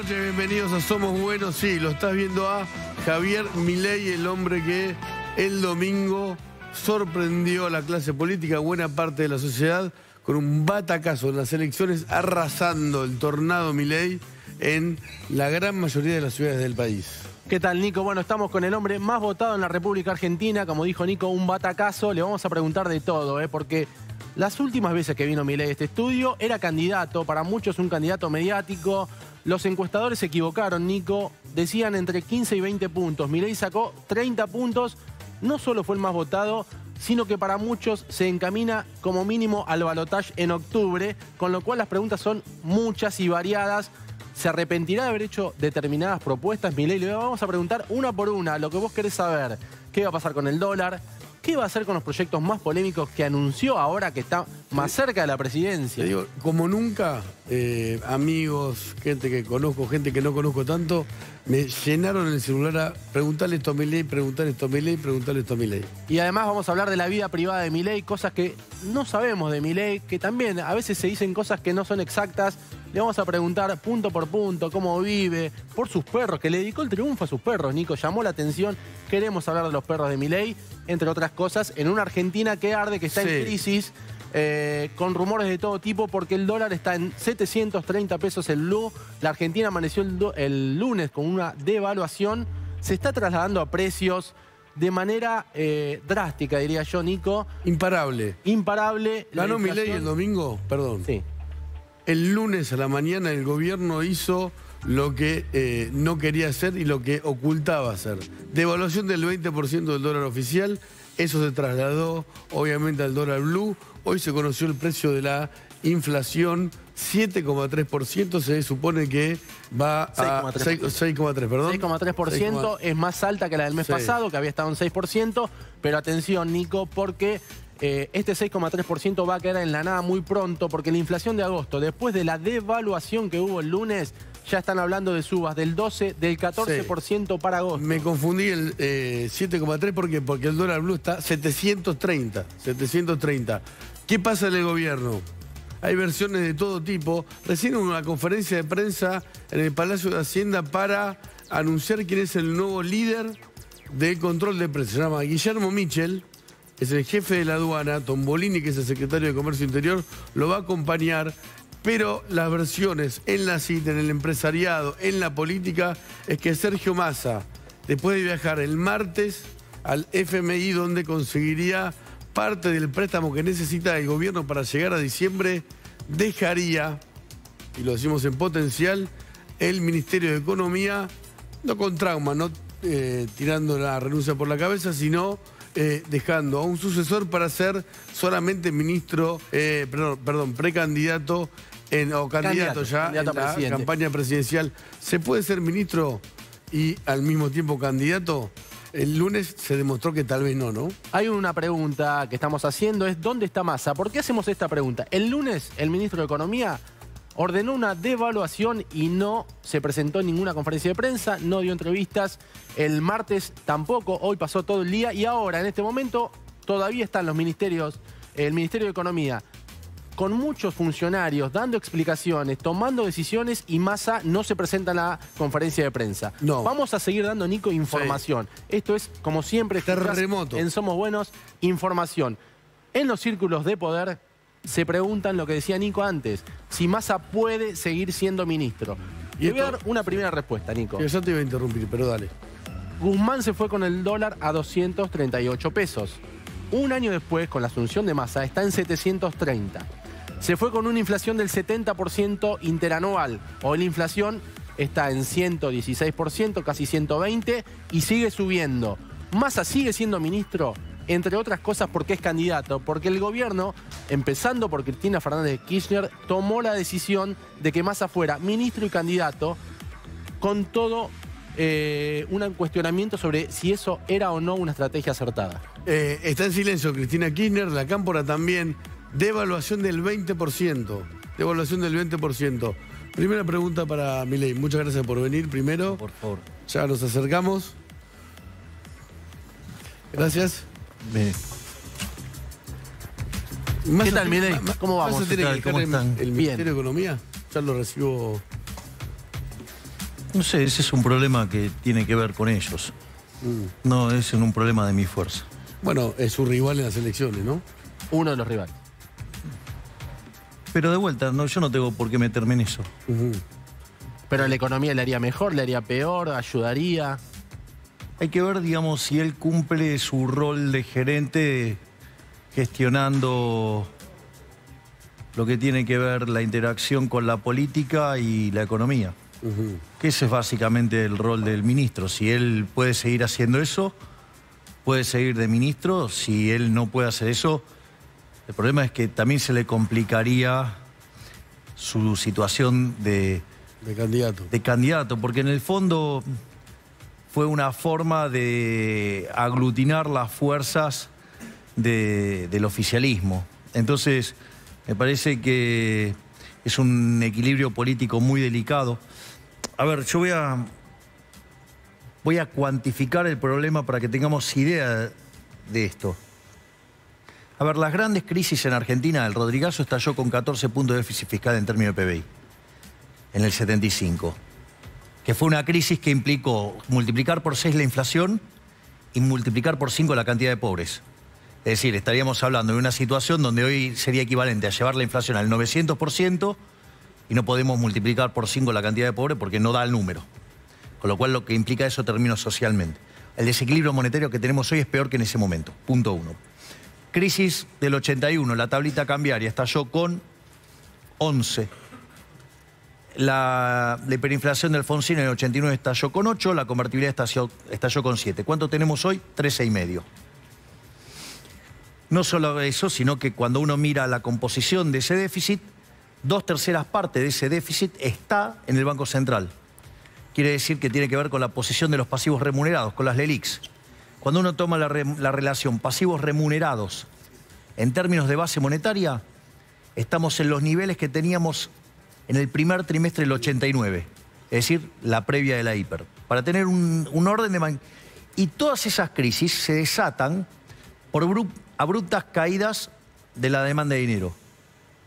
noches, bienvenidos a Somos Buenos. Sí, lo estás viendo a Javier Milei, el hombre que el domingo sorprendió a la clase política, buena parte de la sociedad, con un batacazo en las elecciones, arrasando el tornado Milei en la gran mayoría de las ciudades del país. ¿Qué tal, Nico? Bueno, estamos con el hombre más votado en la República Argentina. Como dijo Nico, un batacazo. Le vamos a preguntar de todo, porque las últimas veces que vino Milei a este estudio era candidato, para muchos un candidato mediático. Los encuestadores se equivocaron, Nico. Decían entre 15 y 20 puntos. Milei sacó 30 puntos. No solo fue el más votado, sino que para muchos se encamina como mínimo al balotaje en octubre, con lo cual las preguntas son muchas y variadas. ¿Se arrepentirá de haber hecho determinadas propuestas, Milei? Le vamos a preguntar una por una lo que vos querés saber. ¿Qué va a pasar con el dólar? ¿Qué va a hacer con los proyectos más polémicos que anunció ahora que está más cerca de la presidencia? Te digo, como nunca, amigos, gente que conozco, gente que no conozco tanto, me llenaron el celular a preguntarle esto a Milei, preguntarle esto a Milei, preguntarle esto a Milei. Y además vamos a hablar de la vida privada de Milei, cosas que no sabemos de Milei, que también a veces se dicen cosas que no son exactas. Le vamos a preguntar punto por punto cómo vive, por sus perros, que le dedicó el triunfo a sus perros, Nico. Llamó la atención. Queremos hablar de los perros de Milei, entre otras cosas, en una Argentina que arde, que está en crisis, con rumores de todo tipo, porque el dólar está en 730 pesos el blue. La Argentina amaneció el lunes con una devaluación. Se está trasladando a precios de manera drástica, diría yo, Nico. Imparable. Imparable. ¿Ganó Milei el domingo? Perdón. Sí. El lunes a la mañana el gobierno hizo lo que no quería hacer y lo que ocultaba hacer. Devaluación del 20% del dólar oficial. Eso se trasladó, obviamente, al dólar blue. Hoy se conoció el precio de la inflación, 7,3%. Se supone que va a 6,3%, perdón. 6,3%, es más alta que la del mes pasado, que había estado en 6%. Pero atención, Nico, porque este 6,3% va a quedar en la nada muy pronto, porque la inflación de agosto, después de la devaluación que hubo el lunes, ya están hablando de subas del 12, del 14% para agosto. Me confundí el 7,3 porque el dólar blue está 730. ¿Qué pasa en el gobierno? Hay versiones de todo tipo. Recién hubo una conferencia de prensa en el Palacio de Hacienda para anunciar quién es el nuevo líder del control de precios. Se llama Guillermo Michel, es el jefe de la aduana. Tombolini, que es el secretario de Comercio Interior, lo va a acompañar. Pero las versiones en la CIT, en el empresariado, en la política, es que Sergio Massa, después de viajar el martes al FMI, donde conseguiría parte del préstamo que necesita el gobierno para llegar a diciembre, dejaría, y lo decimos en potencial, el Ministerio de Economía, no con trauma, no tirando la renuncia por la cabeza, sino dejando a un sucesor para ser solamente ministro, precandidato o candidato ya en la campaña presidencial. ¿Se puede ser ministro y al mismo tiempo candidato? El lunes se demostró que tal vez no, ¿no? Hay una pregunta que estamos haciendo, es ¿dónde está Massa? ¿Por qué hacemos esta pregunta? El lunes el ministro de Economía ordenó una devaluación y no se presentó en ninguna conferencia de prensa, no dio entrevistas. El martes tampoco, hoy pasó todo el día y ahora, en este momento, todavía están los ministerios, el Ministerio de Economía, con muchos funcionarios dando explicaciones, tomando decisiones, y Massa no se presenta en la conferencia de prensa. No. Vamos a seguir dando, Nico, información. Esto es, como siempre, terremoto. En Somos Buenos, información. En los círculos de poder se preguntan lo que decía Nico antes, si Massa puede seguir siendo ministro. Y voy a dar una primera respuesta, Nico. Yo te iba a interrumpir, pero dale. Guzmán se fue con el dólar a 238 pesos. Un año después, con la asunción de Massa, está en 730. Se fue con una inflación del 70% interanual. Hoy la inflación está en 116%, casi 120%, y sigue subiendo. Massa sigue siendo ministro, entre otras cosas porque es candidato, porque el gobierno, empezando por Cristina Fernández de Kirchner, tomó la decisión de que Massa fuera ministro y candidato, con todo un cuestionamiento sobre si eso era o no una estrategia acertada. Está en silencio Cristina Kirchner, la Cámpora también. Devaluación del 20%. Devaluación del 20%. Primera pregunta para Milei. Muchas gracias por venir primero. Por favor. Ya nos acercamos. Gracias. ¿Qué tal, Milei? ¿Cómo vamos? ¿Vas a tener que ¿Cómo dejar están? el Ministerio de Economía? Ya lo recibo. No sé, ese es un problema que tiene que ver con ellos. No es un problema de mi fuerza. Bueno, es su rival en las elecciones, ¿no? Uno de los rivales. Pero de vuelta, no, yo no tengo por qué meterme en eso. Pero la economía le haría mejor, le haría peor, ayudaría. Hay que ver, digamos, si él cumple su rol de gerente gestionando lo que tiene que ver la interacción con la política y la economía. Que ese es básicamente el rol del ministro. Si él puede seguir haciendo eso, puede seguir de ministro. Si él no puede hacer eso, el problema es que también se le complicaría su situación de candidato, porque en el fondo fue una forma de aglutinar las fuerzas del oficialismo. Entonces, me parece que es un equilibrio político muy delicado. A ver, yo voy a cuantificar el problema para que tengamos idea de esto. A ver, las grandes crisis en Argentina, el Rodrigazo estalló con 14 puntos de déficit fiscal en términos de PBI, en el 75. Que fue una crisis que implicó multiplicar por 6 la inflación y multiplicar por 5 la cantidad de pobres. Es decir, estaríamos hablando de una situación donde hoy sería equivalente a llevar la inflación al 900% y no podemos multiplicar por 5 la cantidad de pobres porque no da el número. Con lo cual lo que implica eso términos socialmente. El desequilibrio monetario que tenemos hoy es peor que en ese momento. Punto 1. Crisis del 81, la tablita cambiaria estalló con 11. La hiperinflación de Alfonsín en el 89 estalló con 8, la convertibilidad estalló con 7. ¿Cuánto tenemos hoy? 13,5. No solo eso, sino que cuando uno mira la composición de ese déficit, 2/3 partes de ese déficit está en el Banco Central. Quiere decir que tiene que ver con la posición de los pasivos remunerados, con las LELIQs. Cuando uno toma la relación pasivos remunerados en términos de base monetaria, estamos en los niveles que teníamos en el primer trimestre del 89, es decir, la previa de la hiper. Para tener un orden de... Y todas esas crisis se desatan por abruptas caídas de la demanda de dinero,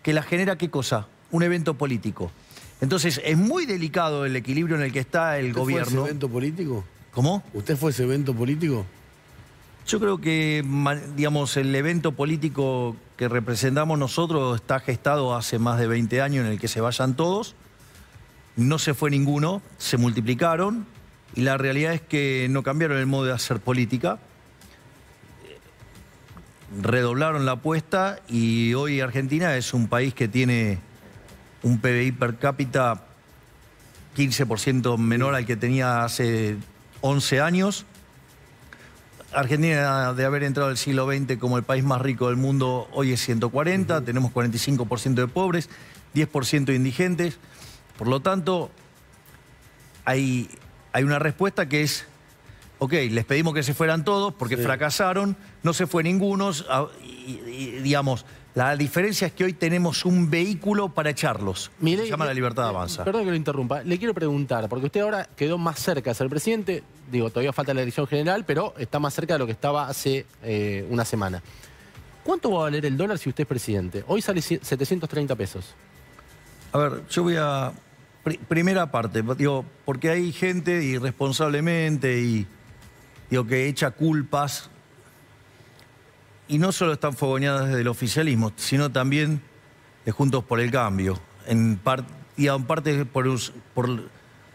que la genera, ¿qué cosa? Un evento político. Entonces, es muy delicado el equilibrio en el que está el gobierno. ¿Usted fue ese evento político? ¿Cómo? ¿Usted fue ese evento político? Yo creo que, digamos, el evento político que representamos nosotros está gestado hace más de 20 años en el que se vayan todos. No se fue ninguno, se multiplicaron y la realidad es que no cambiaron el modo de hacer política. Redoblaron la apuesta y hoy Argentina es un país que tiene un PBI per cápita 15% menor al que tenía hace 11 años. Argentina, de haber entrado el siglo XX como el país más rico del mundo, hoy es 140, tenemos 45% de pobres, 10% de indigentes. Por lo tanto, hay una respuesta que es, ok, les pedimos que se fueran todos porque fracasaron, no se fue ninguno, y digamos, la diferencia es que hoy tenemos un vehículo para echarlos. Se llama la libertad avanza. Perdón que lo interrumpa. Le quiero preguntar, porque usted ahora quedó más cerca de ser presidente. Digo, todavía falta la elección general, pero está más cerca de lo que estaba hace una semana. ¿Cuánto va a valer el dólar si usted es presidente? Hoy sale 730 pesos. A ver, yo voy a... Primera parte, digo, porque hay gente irresponsablemente y digo que echa culpas. Y no solo están fogoneadas desde el oficialismo, sino también de Juntos por el Cambio. En parte por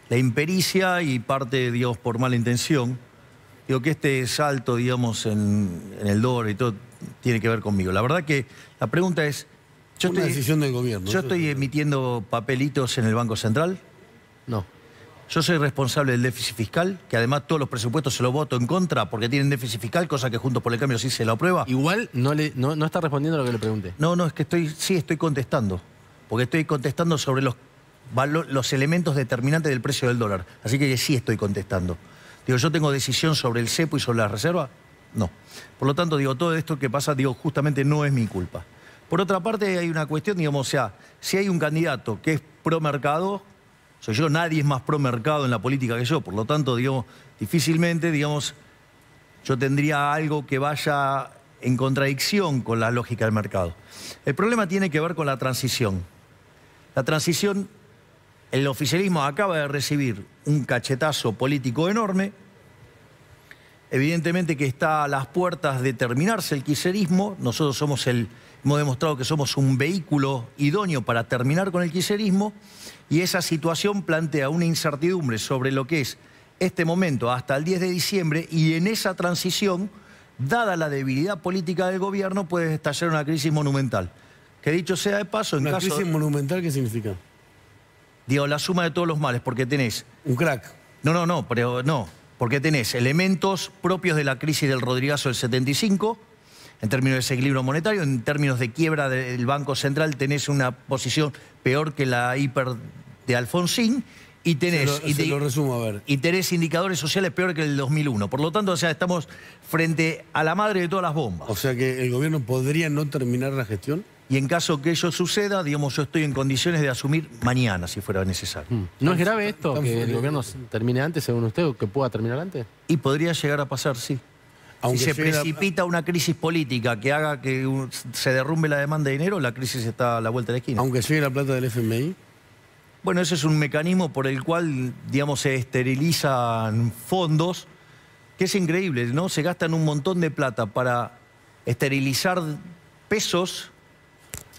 la impericia y parte, digamos, por mala intención. Digo que este salto, digamos, en el dólar y todo tiene que ver conmigo. La verdad que la pregunta es... Una decisión del gobierno. ¿Yo estoy emitiendo papelitos en el Banco Central? No. Yo soy responsable del déficit fiscal, que además todos los presupuestos se los voto en contra porque tienen déficit fiscal, cosa que Juntos por el Cambio sí se lo aprueba. Igual no está respondiendo a lo que le pregunté. No, es que estoy contestando. Porque estoy contestando sobre los elementos determinantes del precio del dólar. Así que sí estoy contestando. Digo, ¿yo tengo decisión sobre el cepo y sobre la reserva? No. Por lo tanto, digo, todo esto que pasa, digo, justamente no es mi culpa. Por otra parte, hay una cuestión, digamos, o sea, si hay un candidato que es pro mercado, soy yo, nadie es más pro mercado en la política que yo, por lo tanto, digamos, difícilmente, digamos, yo tendría algo que vaya en contradicción con la lógica del mercado. El problema tiene que ver con la transición. La transición el oficialismo acaba de recibir un cachetazo político enorme. Evidentemente que está a las puertas de terminarse el kirchnerismo. Nosotros hemos demostrado que somos un vehículo idóneo para terminar con el kirchnerismo, y esa situación plantea una incertidumbre sobre lo que es este momento hasta el 10 de diciembre, y en esa transición, dada la debilidad política del gobierno, puede estallar una crisis monumental. Que dicho sea de paso, en ¿Una caso... crisis monumental qué significa? Digo, la suma de todos los males, porque tenés... Un crack. No, porque tenés elementos propios de la crisis del Rodrigazo del 75, en términos de desequilibrio monetario, en términos de quiebra del Banco Central tenés una posición peor que la hiper de Alfonsín, y tenés... Se lo resumo, a ver. Y tenés indicadores sociales peor que el 2001. Por lo tanto, o sea, estamos frente a la madre de todas las bombas. O sea que el gobierno podría no terminar la gestión. Y en caso que ello suceda, digamos, yo estoy en condiciones de asumir mañana, si fuera necesario. ¿No es grave esto, que el gobierno termine antes, según usted, o que pueda terminar antes? Y podría llegar a pasar, sí. Aunque si se llegue precipita una crisis política que haga que se derrumbe la demanda de dinero, la crisis está a la vuelta de la esquina. Aunque llegue la plata del FMI. Bueno, ese es un mecanismo por el cual, digamos, se esterilizan fondos, que es increíble, ¿no? Se gastan un montón de plata para esterilizar pesos.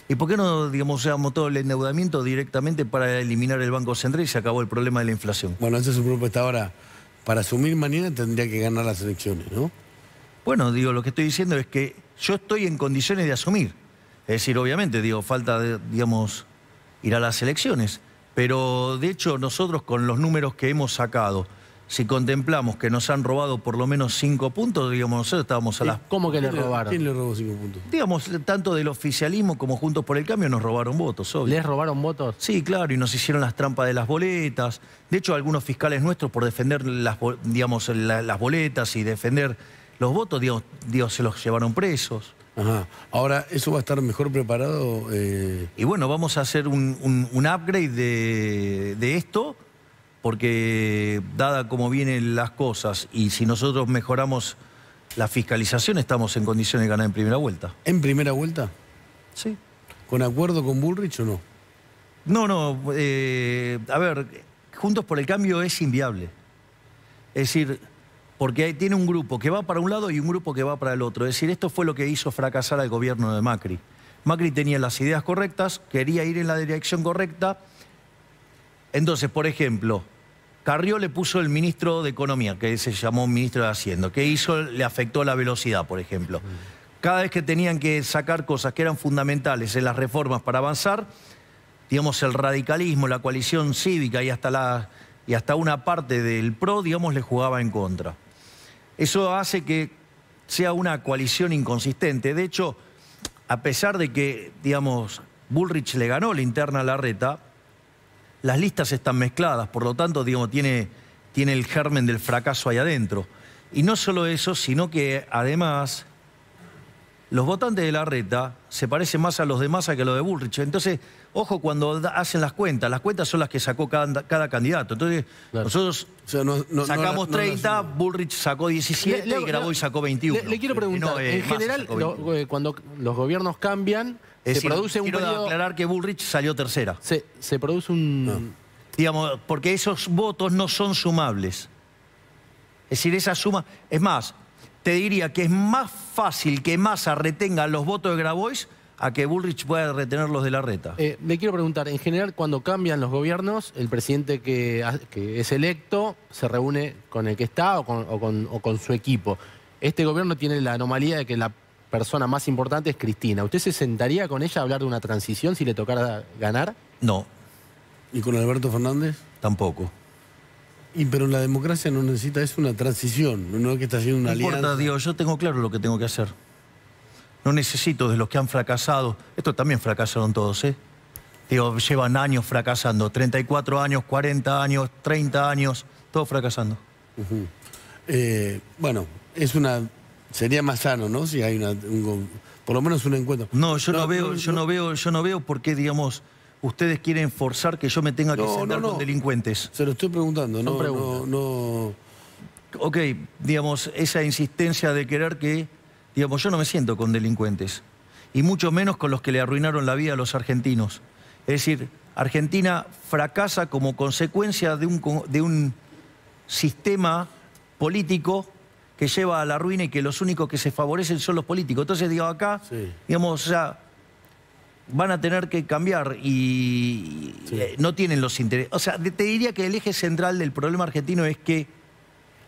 ¿Y por qué no, digamos, usamos todo el endeudamiento directamente para eliminar el Banco Central y se acabó el problema de la inflación? Bueno, esa es su propuesta. Ahora, para asumir mañana tendría que ganar las elecciones, ¿no? Bueno, digo, lo que estoy diciendo es que yo estoy en condiciones de asumir. Es decir, obviamente, digo, falta, digamos, ir a las elecciones. Pero, de hecho, nosotros con los números que hemos sacado, si contemplamos que nos han robado por lo menos 5 puntos, digamos, nosotros estábamos a las... ¿Cómo que le robaron? ¿Quién le robó 5 puntos? Digamos, tanto del oficialismo como Juntos por el Cambio nos robaron votos, obvio. ¿Les robaron votos? Sí, claro, y nos hicieron las trampas de las boletas. De hecho, algunos fiscales nuestros, por defender las boletas y defender los votos, digamos, se los llevaron presos. Ajá. Ahora, ¿eso va a estar mejor preparado? Y bueno, vamos a hacer un upgrade de esto, porque dada como vienen las cosas, y si nosotros mejoramos la fiscalización, estamos en condiciones de ganar en primera vuelta. ¿En primera vuelta? Sí. ¿Con acuerdo con Bullrich o no? No, a ver, Juntos por el Cambio es inviable. Es decir, porque tiene un grupo que va para un lado y un grupo que va para el otro. Es decir, esto fue lo que hizo fracasar al gobierno de Macri. Macri tenía las ideas correctas, quería ir en la dirección correcta. Entonces, por ejemplo, Carrió le puso el ministro de Economía, que se llamó ministro de Hacienda. ¿Qué hizo? Le afectó la velocidad, por ejemplo. Cada vez que tenían que sacar cosas que eran fundamentales en las reformas para avanzar, digamos, el radicalismo, la coalición cívica y hasta una parte del PRO, digamos, le jugaba en contra. Eso hace que sea una coalición inconsistente. De hecho, a pesar de que, digamos, Bullrich le ganó la interna a Larreta, las listas están mezcladas, por lo tanto, digamos, tiene el germen del fracaso ahí adentro. Y no solo eso, sino que además los votantes de Larreta se parecen más a los de Massa que a los de Bullrich. Entonces, ojo cuando hacen las cuentas son las que sacó cada candidato. Entonces, claro, nosotros sacamos 30, Bullrich sacó 17 y Grabois sacó 21. Le quiero preguntar, en general, cuando los gobiernos cambian, se produce un periodo... Quiero aclarar que Bullrich salió tercera. Se produce un... No. Digamos, porque esos votos no son sumables. Es decir, esa suma... Es más, te diría que es más fácil que Massa retenga los votos de Grabois a que Bullrich pueda retener los de Larreta. Le quiero preguntar, en general, cuando cambian los gobiernos, el presidente que es electo se reúne con el que está o con su equipo. Este gobierno tiene la anomalía de que la persona más importante es Cristina. ¿Usted se sentaría con ella a hablar de una transición si le tocara ganar? No. ¿Y con Alberto Fernández? Tampoco. Pero la democracia no necesita, es una transición, no es que está haciendo una alianza. No importa, Dios, yo tengo claro lo que tengo que hacer. No necesito de los que han fracasado. Estos también fracasaron todos, ¿eh? Digo, llevan años fracasando. 34 años, 40 años, 30 años, todos fracasando. Bueno, sería más sano, ¿no? Si hay por lo menos un encuentro. No, yo no veo por qué, digamos, ustedes quieren forzar que yo me tenga que sentar con delincuentes. Se lo estoy preguntando, no. Ok, digamos, esa insistencia de querer que, digamos, yo no me siento con delincuentes. Y mucho menos con los que le arruinaron la vida a los argentinos. Es decir, Argentina fracasa como consecuencia de un sistema político que lleva a la ruina y que los únicos que se favorecen son los políticos. Entonces, digo, acá, digamos, ya van a tener que cambiar y no tienen los intereses. O sea, te diría que el eje central del problema argentino es que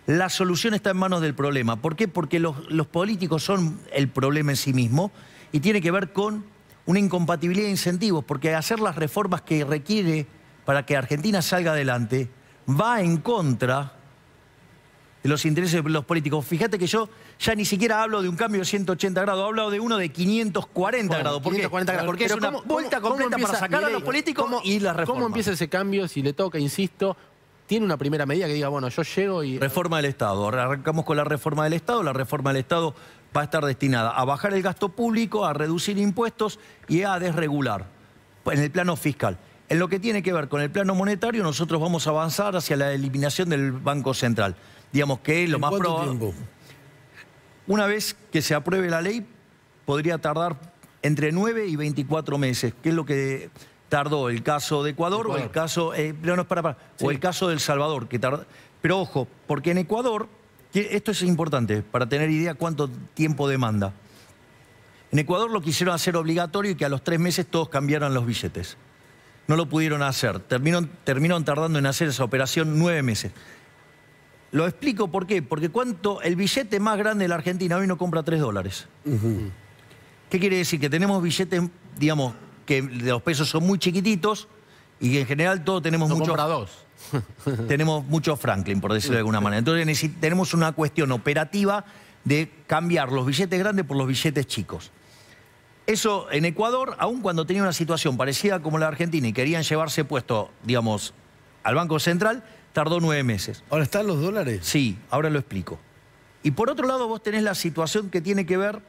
la solución está en manos del problema. ¿Por qué? Porque los políticos son el problema en sí mismo y tiene que ver con una incompatibilidad de incentivos, porque hacer las reformas que requiere para que Argentina salga adelante va en contra de los intereses de los políticos. Fíjate que yo ya ni siquiera hablo de un cambio de 180 grados, hablo de uno de 540 grados. ¿Por qué? 540 grados. Porque es una vuelta completa para sacar a los políticos y las reformas. ¿Cómo empieza ese cambio si le toca, insisto, tiene una primera medida que diga, bueno, yo llego y... Reforma del Estado. Arrancamos con la reforma del Estado. La reforma del Estado va a estar destinada a bajar el gasto público, a reducir impuestos y a desregular en el plano fiscal. En lo que tiene que ver con el plano monetario, nosotros vamos a avanzar hacia la eliminación del Banco Central. Digamos que lo más probable... Una vez que se apruebe la ley, podría tardar entre 9 y 24 meses, que es lo que tardó el caso de Ecuador. O el caso... o el caso de El Salvador, que tardó... Pero ojo, porque en Ecuador... Esto es importante para tener idea cuánto tiempo demanda. En Ecuador lo quisieron hacer obligatorio y que a los 3 meses todos cambiaran los billetes. No lo pudieron hacer. Terminaron tardando en hacer esa operación 9 meses. Lo explico por qué. Porque el billete más grande de la Argentina hoy no compra $3. ¿Qué quiere decir? Que tenemos billetes, digamos, que los pesos son muy chiquititos y que en general todos tenemos muchos... compra 2. Tenemos mucho Franklin, por decirlo de alguna manera. Entonces tenemos una cuestión operativa de cambiar los billetes grandes por los billetes chicos. Eso en Ecuador, aun cuando tenía una situación parecida como la Argentina y querían llevarse puesto, digamos, al Banco Central, tardó 9 meses. ¿Ahora están los dólares? Sí, ahora lo explico. Y por otro lado vos tenés la situación que tiene que ver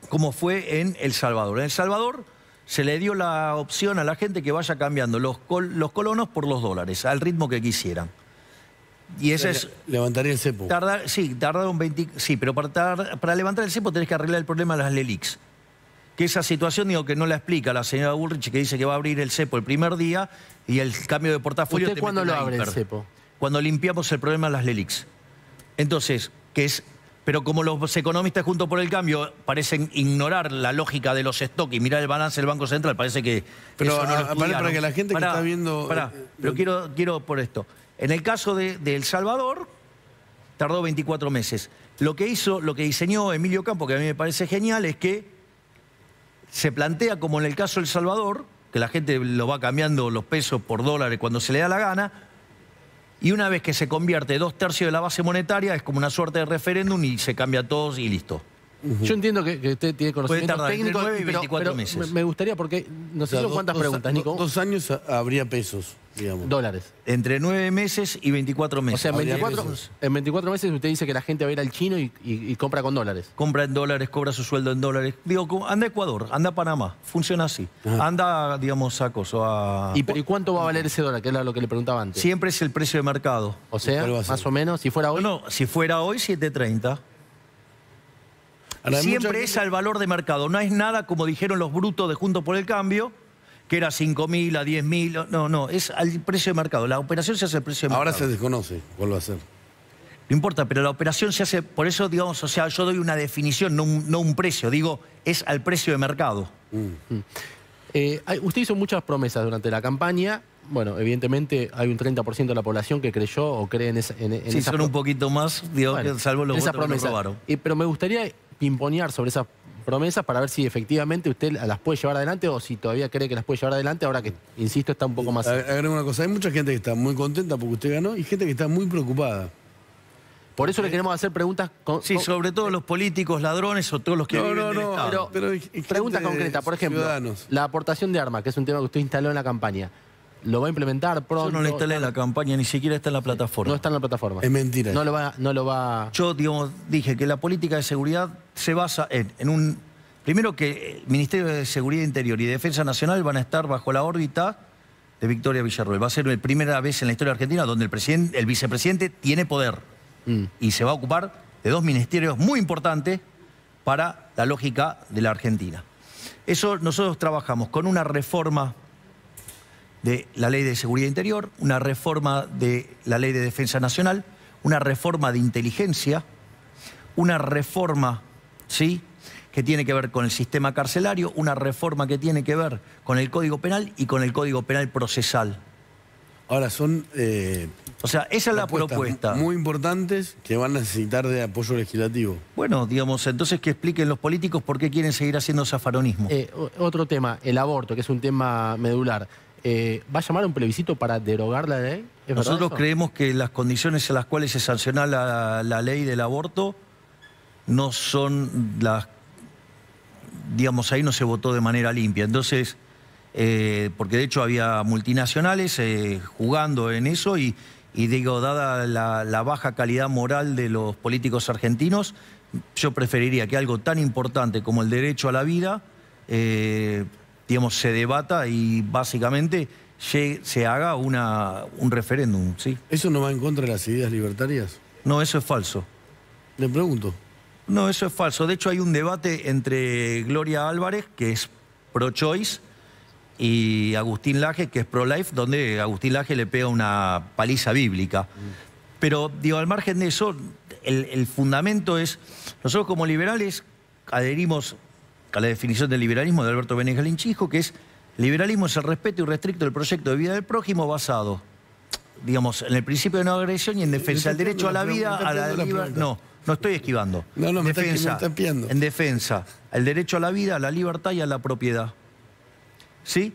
como fue en El Salvador. En El Salvador se le dio la opción a la gente que vaya cambiando los colonos por los dólares, al ritmo que quisieran. Y eso es... Levantaría el cepo. Tardaron 20... Sí, pero para levantar el cepo tenés que arreglar el problema de las LELIQs. Que esa situación, digo, que no la explica la señora Bullrich, que dice que va a abrir el cepo el primer día y el cambio de portafolio... ¿Usted cuándo lo abre el cepo? Cuando limpiamos el problema de las LELIQs. Entonces, que es... Pero como los economistas Juntos por el Cambio parecen ignorar la lógica de los stocks y mirar el balance del Banco Central, parece que... Pero eso no lo para que la gente que está viendo... pero quiero por esto. En el caso de El Salvador, tardó 24 meses. Lo que diseñó Emilio Campo, que a mí me parece genial, es que se plantea como en el caso de El Salvador, que la gente lo va cambiando los pesos por dólares cuando se le da la gana, y una vez que se convierte 2/3 de la base monetaria, es como una suerte de referéndum y se cambia a todos y listo. Yo entiendo que usted tiene conocimientos técnicos, entre 9 y 24 meses. Me gustaría, porque no sé cuántas preguntas, Nico. 2 años habría pesos, digamos. Dólares. Entre 9 meses y 24 meses. O sea, en 24 meses usted dice que la gente va a ir al chino y compra con dólares. Compra en dólares, cobra su sueldo en dólares. Digo, anda a Ecuador, anda a Panamá. Funciona así. Anda, digamos, a... ¿Y cuánto va a valer ese dólar? Que era lo que le preguntaba antes. Siempre es el precio de mercado. O sea, más o menos, si fuera hoy... No, si fuera hoy, 7.30. Siempre es al valor de mercado. No es nada como dijeron los brutos de Juntos por el Cambio, que era 5.000 a 10.000. No, es al precio de mercado. La operación se hace al precio de mercado. Ahora se desconoce cuál va a ser. No importa, pero la operación se hace... Por eso, digamos, o sea, yo doy una definición, no un precio. Digo, es al precio de mercado. Usted hizo muchas promesas durante la campaña. Bueno, evidentemente hay un 30% de la población que creyó o cree en esa... Sí, son un poquito más, digo, bueno, salvo los votos que nos robaron. Pero me gustaría pimponear sobre esas promesas para ver si efectivamente usted las puede llevar adelante o si todavía cree que las puede llevar adelante, ahora que, insisto, está un poco más... Agrego una cosa, hay mucha gente que está muy contenta porque usted ganó y gente que está muy preocupada. Por eso le queremos hacer preguntas... sobre todo los políticos ladrones o todos los que viven del Estado. Pero preguntas concretas, por ejemplo, la aportación de armas, que es un tema que usted instaló en la campaña. ¿Lo va a implementar pronto? Yo no lo instalé en la campaña, ni siquiera está en la plataforma. No está en la plataforma. Es mentira. No lo va... Yo, digamos, dije que la política de seguridad se basa en un... Primero que el Ministerio de Seguridad Interior y Defensa Nacional van a estar bajo la órbita de Victoria Villarroel. Va a ser la primera vez en la historia argentina donde el vicepresidente tiene poder. Y se va a ocupar de 2 ministerios muy importantes para la lógica de la Argentina. Eso nosotros trabajamos con una reforma de la Ley de Seguridad Interior, una reforma de la Ley de Defensa Nacional, una reforma de inteligencia, una reforma, ¿sí?, que tiene que ver con el sistema carcelario, una reforma que tiene que ver con el Código Penal y con el Código Penal procesal. Ahora son O sea, esa es la propuesta. muy importantes que van a necesitar de apoyo legislativo. Bueno, digamos, entonces que expliquen los políticos por qué quieren seguir haciendo zafaronismo. Otro tema, el aborto, que es un tema medular. ¿Va a llamar a un plebiscito para derogar la ley? ¿Es Nosotros verdad eso? creemos que las condiciones en las cuales se sanciona la ley del aborto no son las... Digamos, ahí no se votó de manera limpia. Entonces, porque de hecho había multinacionales jugando en eso y digo, dada la baja calidad moral de los políticos argentinos, yo preferiría que algo tan importante como el derecho a la vida, digamos, se debata y básicamente se haga un referéndum, ¿sí? ¿Eso no va en contra de las ideas libertarias? No, eso es falso. Le pregunto. No, eso es falso. De hecho, hay un debate entre Gloria Álvarez, que es pro-choice, y Agustín Laje, que es pro-life, donde Agustín Laje le pega una paliza bíblica. Pero, digo, al margen de eso, el fundamento es, nosotros como liberales adherimos a la definición del liberalismo de Alberto Benegalín Chisco, que es, liberalismo es el respeto irrestricto del proyecto de vida del prójimo basado, digamos, en el principio de no agresión y en defensa del derecho a la vida, a la libertad. No estoy esquivando. No, me está espiando. En defensa, el derecho a la vida, a la libertad y a la propiedad. ¿Sí?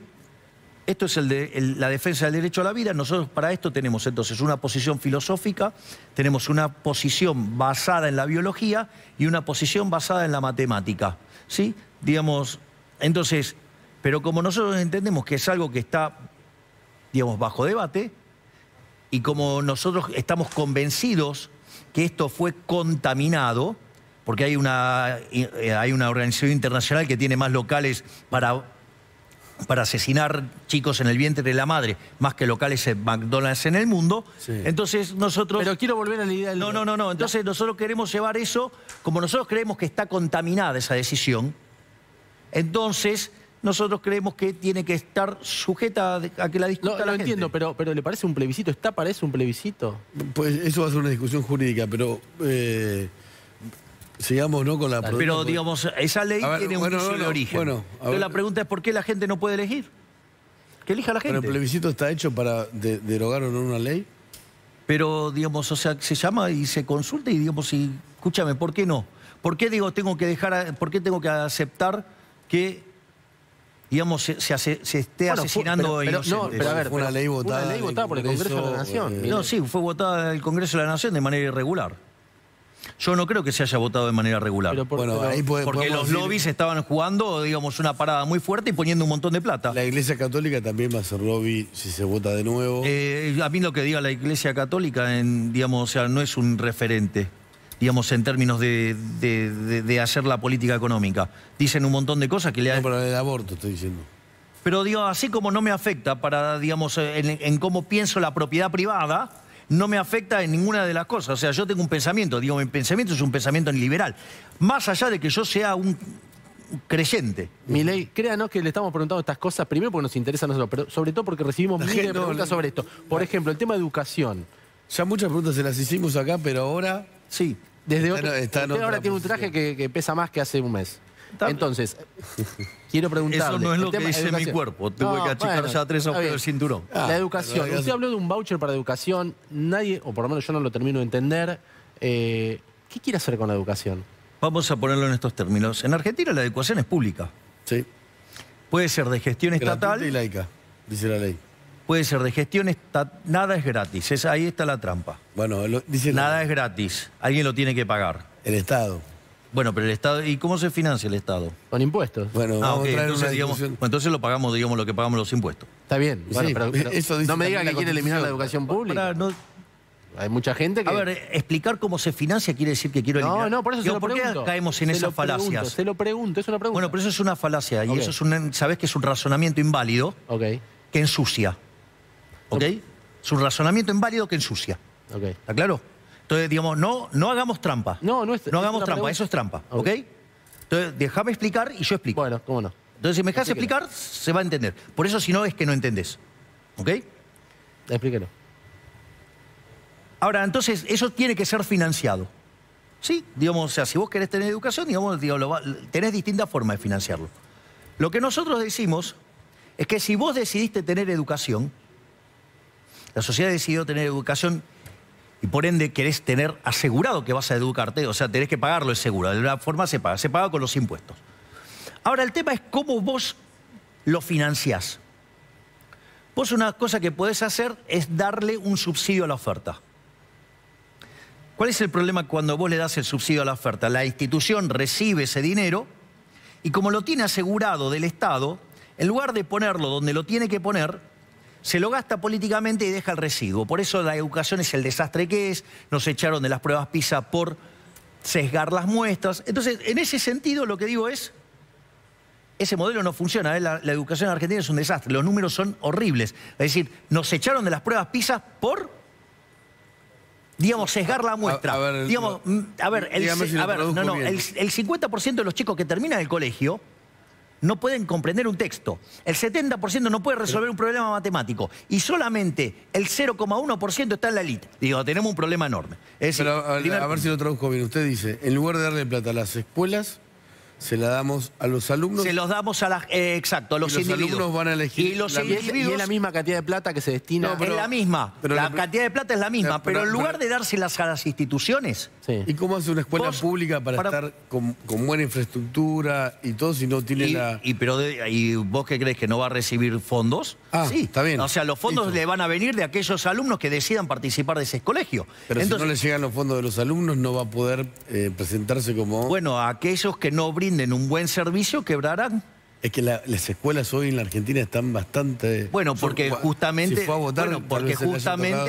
Esto es la defensa del derecho a la vida. Nosotros para esto tenemos entonces una posición filosófica, tenemos una posición basada en la biología y una posición basada en la matemática. ¿Sí? Digamos, entonces, pero como nosotros entendemos que es algo que está, digamos, bajo debate, y como nosotros estamos convencidos que esto fue contaminado, porque hay una organización internacional que tiene más locales para asesinar chicos en el vientre de la madre, más que locales en McDonald's en el mundo. Sí. Entonces nosotros... Pero quiero volver a la idea del... No. Entonces nosotros queremos llevar eso, como nosotros creemos que está contaminada esa decisión, entonces nosotros creemos que tiene que estar sujeta a que la discuta la gente. Lo entiendo, pero ¿le parece un plebiscito? ¿Está para eso un plebiscito? Pues eso va a ser una discusión jurídica, pero... sigamos, ¿no?, con la... Pero, digamos, esa ley tiene un inicio de origen. Pero la pregunta es ¿por qué la gente no puede elegir? Que elija la gente. ¿Pero el plebiscito está hecho para derogar o no una ley? Pero, digamos, o sea, se llama y se consulta y, digamos, escúchame, ¿por qué no? ¿Por qué, digo, por qué tengo que aceptar que, digamos, se esté asesinando inocentes? Pero a ver, fue una ley votada por el Congreso de la Nación. No, sí, fue votada en el Congreso de la Nación de manera irregular. Yo no creo que se haya votado de manera regular. Porque los lobbies estaban jugando, digamos, una parada muy fuerte y poniendo un montón de plata. La Iglesia Católica también va a hacer lobby si se vota de nuevo. A mí lo que diga la Iglesia Católica, digamos, o sea, no es un referente, digamos, en términos de hacer la política económica. Dicen un montón de cosas que le... No, pero el aborto estoy diciendo. Pero, digo, así como no me afecta para, digamos, en cómo pienso la propiedad privada, no me afecta en ninguna de las cosas. O sea, yo tengo un pensamiento, digo, mi pensamiento es un pensamiento liberal. Más allá de que yo sea un creyente. Milei, créanos que le estamos preguntando estas cosas, primero porque nos interesa a nosotros, pero sobre todo porque recibimos miles de preguntas sobre esto. Por ejemplo, el tema de educación. Ya muchas preguntas se las hicimos acá, pero ahora... Sí. Usted ahora tiene un traje que pesa más que hace un mes. Entonces, quiero preguntarle... Eso no es lo que dice mi cuerpo. Tengo que achicar ya 3 agujeros del cinturón. La educación. Usted habló de un voucher para educación. Nadie, o por lo menos yo no lo termino de entender. ¿Qué quiere hacer con la educación? Vamos a ponerlo en estos términos. En Argentina la educación es pública. Sí. Puede ser de gestión estatal... Gratuita y laica, dice la ley. Puede ser de gestión estatal... Nada es gratis. Ahí está la trampa. Bueno, dice nada es gratis. Alguien lo tiene que pagar. El Estado. Bueno, pero el Estado... ¿Y cómo se financia el Estado? Con impuestos. Bueno, vamos a traer entonces, digamos, entonces lo pagamos, digamos, lo que pagamos los impuestos. Está bien. Bueno, sí, pero eso dice no me diga que quiere eliminar la educación pública. Hay mucha gente que... A ver, explicar cómo se financia quiere decir que quiero eliminar. No, por eso se lo pregunto. ¿Por qué caemos en esas falacias? Se lo pregunto, es una pregunta. Bueno, pero eso es una falacia. Y eso es ¿sabés que es un razonamiento inválido? Que ensucia. ¿Ok? Es un razonamiento inválido que ensucia. ¿Está claro? Entonces, digamos, no hagamos trampa. No hagamos trampa, eso es trampa. ¿Ok? Entonces, déjame explicar y yo explico. Bueno, cómo no. Entonces, si me dejas explicar, se va a entender. Por eso, si no, es que no entendés. ¿Ok? Explíquelo. Ahora, entonces, eso tiene que ser financiado. Sí, digamos, o sea, si vos querés tener educación, digamos, tenés distintas formas de financiarlo. Lo que nosotros decimos es que si vos decidiste tener educación, la sociedad decidió tener educación y por ende querés tener asegurado que vas a educarte, o sea, tenés que pagarlo, es seguro. De alguna forma se paga con los impuestos. Ahora, el tema es cómo vos lo financiás. Vos una cosa que podés hacer es darle un subsidio a la oferta. ¿Cuál es el problema cuando vos le das el subsidio a la oferta? La institución recibe ese dinero y como lo tiene asegurado del Estado, en lugar de ponerlo donde lo tiene que poner, se lo gasta políticamente y deja el residuo. Por eso la educación es el desastre que es. Nos echaron de las pruebas PISA por sesgar las muestras. Entonces, en ese sentido, lo que digo es, ese modelo no funciona. La educación en Argentina es un desastre. Los números son horribles. Es decir, nos echaron de las pruebas PISA por, digamos, sesgar la muestra. El 50% de los chicos que terminan el colegio no pueden comprender un texto. El 70% no puede resolver un problema matemático. Y solamente el 0,1% está en la elite. Digo, tenemos un problema enorme. Es decir, pero a ver si lo traduzco bien. Usted dice, en lugar de darle plata a las escuelas, se la damos a los alumnos. Se los damos a las, exacto, a los individuos. Los alumnos van a elegir. Y es la misma cantidad de plata que se destina. No, pero, es la misma. La cantidad de plata es la misma. Pero en lugar de dárselas a las instituciones. Sí. ¿Y cómo hace una escuela pública para estar con buena infraestructura y todo si no tiene ¿Y vos qué crees? ¿Que no va a recibir fondos? Sí, está bien. O sea, los fondos le van a venir de aquellos alumnos que decidan participar de ese colegio. Pero entonces, si no le llegan los fondos de los alumnos, no va a poder presentarse como... Bueno, aquellos que no brinden un buen servicio quebrarán. Es que las escuelas hoy en la Argentina están bastante... Bueno, porque justamente, si fue a votar,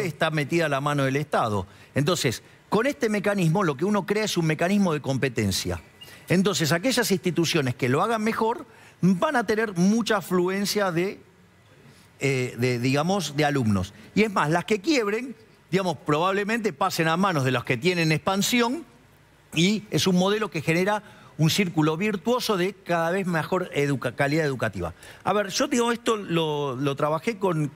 está metida la mano del Estado. Entonces, con este mecanismo lo que uno crea es un mecanismo de competencia. Entonces, aquellas instituciones que lo hagan mejor van a tener mucha afluencia digamos, de alumnos. Y es más, las que quiebren, digamos, probablemente pasen a manos de los que tienen expansión y es un modelo que genera un círculo virtuoso de cada vez mejor calidad educativa. A ver, yo digo, esto lo trabajé con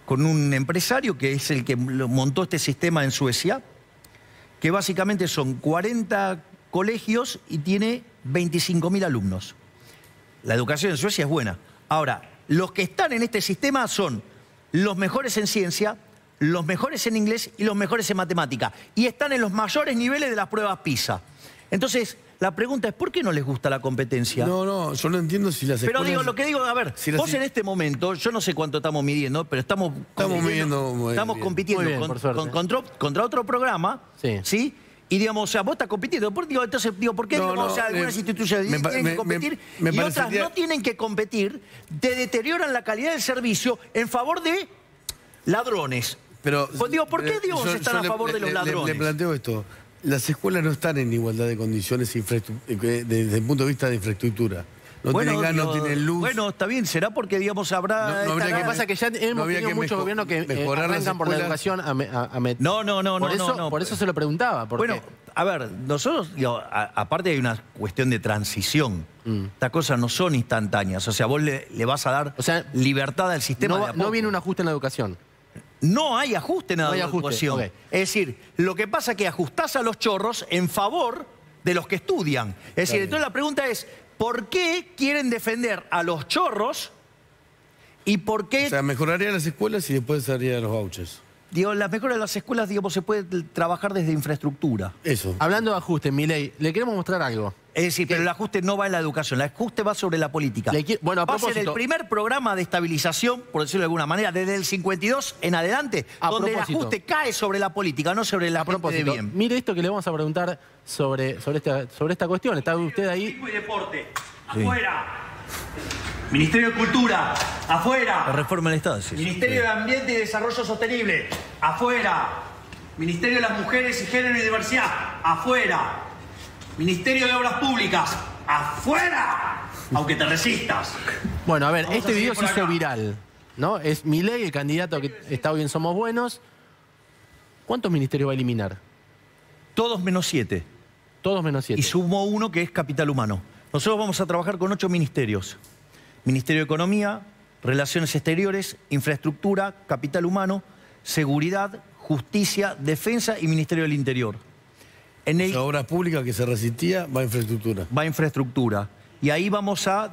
un empresario que es el que montó este sistema en Suecia, que básicamente son 40 colegios y tiene 25.000 alumnos. La educación en Suecia es buena. Ahora, los que están en este sistema son los mejores en ciencia, los mejores en inglés y los mejores en matemática. Y están en los mayores niveles de las pruebas PISA. Entonces, la pregunta es, ¿por qué no les gusta la competencia? No, yo no entiendo si las escuelas... Pero digo, lo que digo, a ver, vos en este momento, yo no sé cuánto estamos midiendo, pero estamos compitiendo contra otro programa, ¿sí? Y digamos, o sea, vos estás compitiendo. Entonces, ¿por qué algunas instituciones tienen que competir y otras no tienen que competir? Te deterioran la calidad del servicio en favor de ladrones. Pero, ¿por qué están a favor de los ladrones? Le planteo esto. Las escuelas no están en igualdad de condiciones desde el punto de vista de infraestructura. No tienen gas, no tienen luz. Bueno, está bien, será porque, digamos, habrá... Lo que pasa es que ya hemos tenido muchos gobiernos que arrancan por la educación Por eso se lo preguntaba. Bueno, a ver, nosotros, aparte hay una cuestión de transición. Estas cosas no son instantáneas. O sea, vos le vas a dar libertad al sistema. No viene un ajuste en la educación. No hay ajuste en la educación. Okay. Es decir, lo que pasa es que ajustás a los chorros en favor de los que estudian. Es decir, entonces la pregunta es, ¿por qué quieren defender a los chorros y por qué... O sea, mejoraría las escuelas y después haría los vouchers. Digo, las mejoras de las escuelas, digamos, se puede trabajar desde infraestructura. Eso. Hablando de ajuste, Milei, le queremos mostrar algo. Es decir, pero el ajuste no va en la educación, el ajuste va sobre la política. Bueno, va a ser el primer programa de estabilización, por decirlo de alguna manera, desde el 52 en adelante, donde el ajuste cae sobre la política, no sobre la gente de bien. Mire esto que le vamos a preguntar sobre esta cuestión. ¿Está usted ahí? Turismo y deporte, afuera. Ministerio de Cultura, afuera. La reforma del Estado, sí. Ministerio de Ambiente y Desarrollo Sostenible, afuera. Ministerio de las Mujeres y Género y Diversidad, afuera. Ministerio de Obras Públicas, ¡afuera! Aunque te resistas. Bueno, a ver, este video se hizo viral, ¿no? Es Milei, el candidato que está hoy en Somos Buenos. ¿Cuántos ministerios va a eliminar? Todos menos 7. Todos menos 7. Y sumó uno que es capital humano. Nosotros vamos a trabajar con 8 ministerios. Ministerio de Economía, relaciones exteriores, infraestructura, capital humano, seguridad, justicia, defensa y Ministerio del Interior. En O sea, obras públicas que se resistía, va a infraestructura. va a infraestructura. Y ahí vamos a